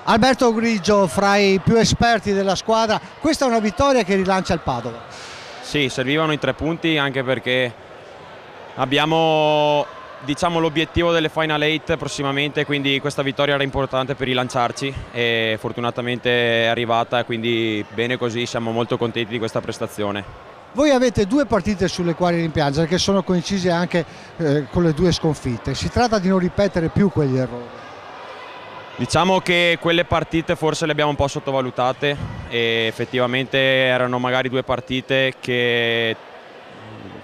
Alberto Grigio, fra i più esperti della squadra, questa è una vittoria che rilancia il Padova. Sì, servivano i 3 punti anche perché abbiamo, diciamo, l'obiettivo delle Final 8 prossimamente, quindi questa vittoria era importante per rilanciarci e fortunatamente è arrivata, quindi bene così, siamo molto contenti di questa prestazione. Voi avete 2 partite sulle quali rimpiangere che sono coincise anche con le 2 sconfitte, si tratta di non ripetere più quegli errori. Diciamo che quelle partite forse le abbiamo un po' sottovalutate e effettivamente erano magari 2 partite che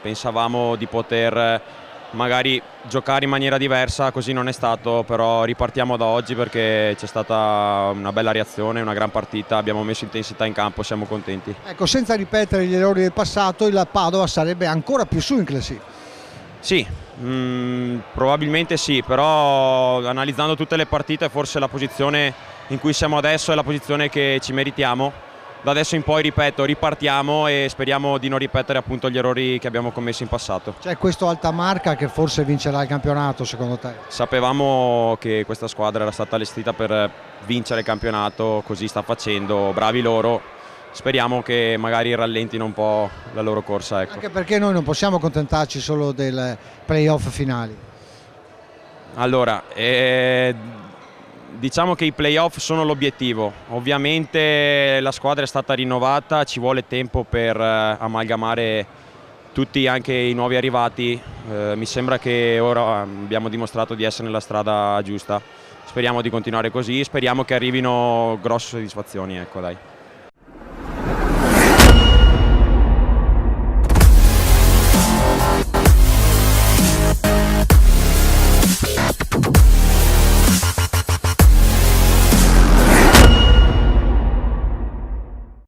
pensavamo di poter magari giocare in maniera diversa, così non è stato, però ripartiamo da oggi perché c'è stata una bella reazione, una gran partita, abbiamo messo intensità in campo, siamo contenti. Ecco, senza ripetere gli errori del passato, il Padova sarebbe ancora più su in classifica. Sì, probabilmente sì, però analizzando tutte le partite forse la posizione in cui siamo adesso è la posizione che ci meritiamo. Da adesso in poi, ripeto, ripartiamo e speriamo di non ripetere appunto gli errori che abbiamo commesso in passato. C'è questo Altamarca che forse vincerà il campionato secondo te? Sapevamo che questa squadra era stata allestita per vincere il campionato, così sta facendo, bravi loro. Speriamo che magari rallentino un po' la loro corsa. Ecco. Anche perché noi non possiamo contentarci solo dei playoff finali. Allora, diciamo che i playoff sono l'obiettivo. Ovviamente la squadra è stata rinnovata, ci vuole tempo per amalgamare tutti anche i nuovi arrivati. Mi sembra che ora abbiamo dimostrato di essere nella strada giusta. Speriamo di continuare così, speriamo che arrivino grosse soddisfazioni, ecco, dai.